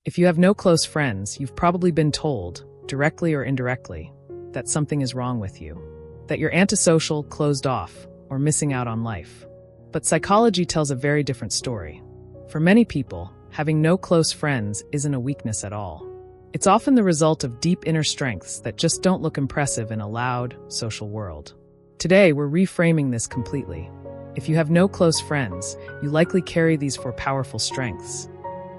If you have no close friends, you've probably been told, directly or indirectly, that something is wrong with you, that you're antisocial, closed off, or missing out on life. But psychology tells a very different story. For many people, having no close friends isn't a weakness at all. It's often the result of deep inner strengths that just don't look impressive in a loud, social world. Today, we're reframing this completely. If you have no close friends, you likely carry these four powerful strengths,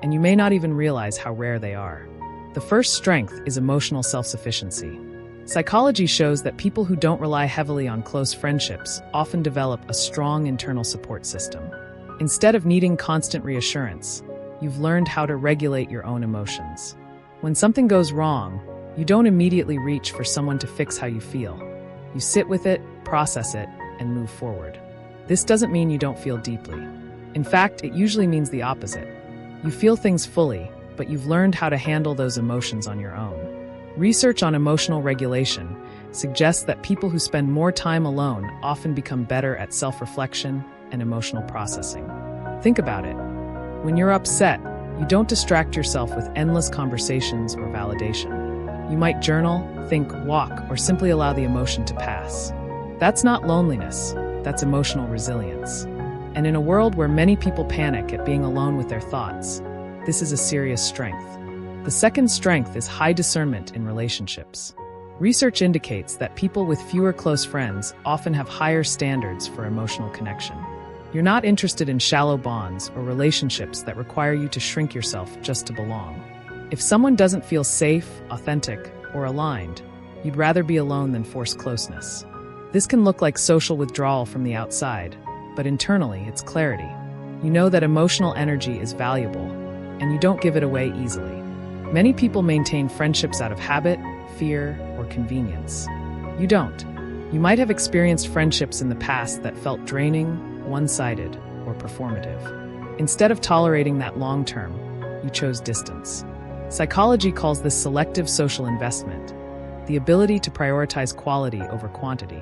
and you may not even realize how rare they are. The first strength is emotional self-sufficiency. Psychology shows that people who don't rely heavily on close friendships often develop a strong internal support system. Instead of needing constant reassurance, you've learned how to regulate your own emotions. When something goes wrong, you don't immediately reach for someone to fix how you feel. You sit with it, process it, and move forward. This doesn't mean you don't feel deeply. In fact, it usually means the opposite. You feel things fully, but you've learned how to handle those emotions on your own. Research on emotional regulation suggests that people who spend more time alone often become better at self-reflection and emotional processing. Think about it. When you're upset, you don't distract yourself with endless conversations or validation. You might journal, think, walk, or simply allow the emotion to pass. That's not loneliness, that's emotional resilience. And in a world where many people panic at being alone with their thoughts, this is a serious strength. The second strength is high discernment in relationships. Research indicates that people with fewer close friends often have higher standards for emotional connection. You're not interested in shallow bonds or relationships that require you to shrink yourself just to belong. If someone doesn't feel safe, authentic, or aligned, you'd rather be alone than force closeness. This can look like social withdrawal from the outside, but internally it's clarity. You know that emotional energy is valuable, and you don't give it away easily. Many people maintain friendships out of habit, fear, or convenience. You don't. You might have experienced friendships in the past that felt draining, one-sided, or performative. Instead of tolerating that long-term, you chose distance. Psychology calls this selective social investment, the ability to prioritize quality over quantity.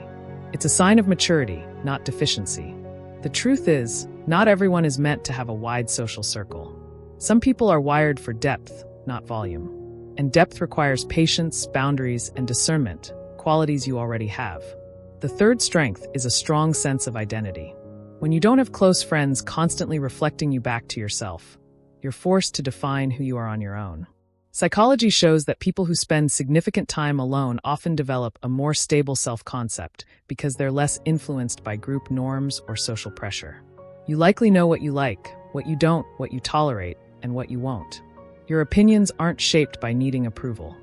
It's a sign of maturity, not deficiency. The truth is, not everyone is meant to have a wide social circle. Some people are wired for depth, not volume. And depth requires patience, boundaries, and discernment, qualities you already have. The third strength is a strong sense of identity. When you don't have close friends constantly reflecting you back to yourself, you're forced to define who you are on your own. Psychology shows that people who spend significant time alone often develop a more stable self-concept because they're less influenced by group norms or social pressure. You likely know what you like, what you don't, what you tolerate, and what you won't. Your opinions aren't shaped by needing approval.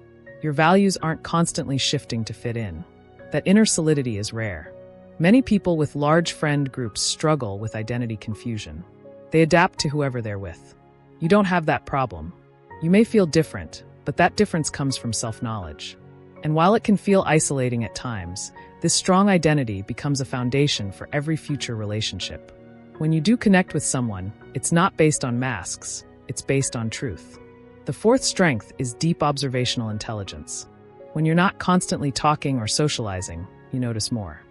Your values aren't constantly shifting to fit in. That inner solidity is rare. Many people with large friend groups struggle with identity confusion. They adapt to whoever they're with. You don't have that problem. You may feel different, but that difference comes from self-knowledge. And while it can feel isolating at times, this strong identity becomes a foundation for every future relationship. When you do connect with someone, it's not based on masks, it's based on truth. The fourth strength is deep observational intelligence. When you're not constantly talking or socializing, you notice more.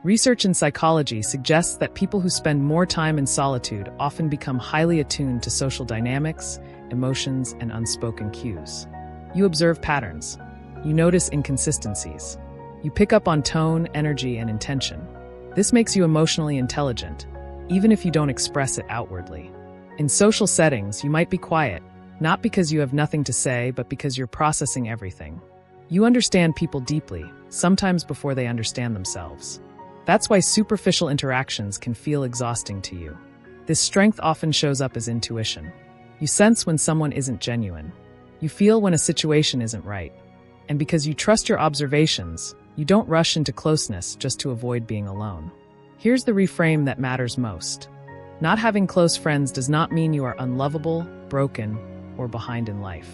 Research in psychology suggests that people who spend more time in solitude often become highly attuned to social dynamics, emotions, and unspoken cues. You observe patterns. You notice inconsistencies. You pick up on tone, energy, and intention. This makes you emotionally intelligent, even if you don't express it outwardly. In social settings, you might be quiet, not because you have nothing to say, but because you're processing everything. You understand people deeply, sometimes before they understand themselves. That's why superficial interactions can feel exhausting to you. This strength often shows up as intuition. You sense when someone isn't genuine. You feel when a situation isn't right. And because you trust your observations, you don't rush into closeness just to avoid being alone. Here's the reframe that matters most. Not having close friends does not mean you are unlovable, broken, or behind in life.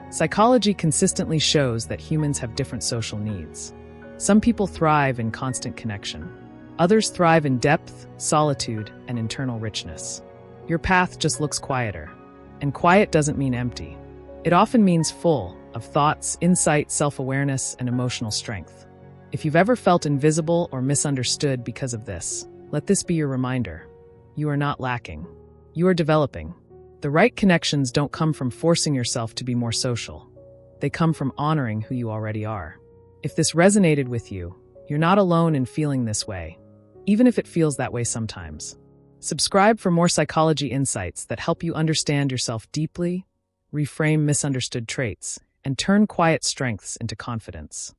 Psychology consistently shows that humans have different social needs. Some people thrive in constant connection. Others thrive in depth, solitude, and internal richness. Your path just looks quieter. And quiet doesn't mean empty. It often means full of thoughts, insight, self-awareness, and emotional strength. If you've ever felt invisible or misunderstood because of this, let this be your reminder. You are not lacking. You are developing. The right connections don't come from forcing yourself to be more social. They come from honoring who you already are. If this resonated with you, you're not alone in feeling this way, even if it feels that way sometimes. Subscribe for more psychology insights that help you understand yourself deeply, reframe misunderstood traits, and turn quiet strengths into confidence.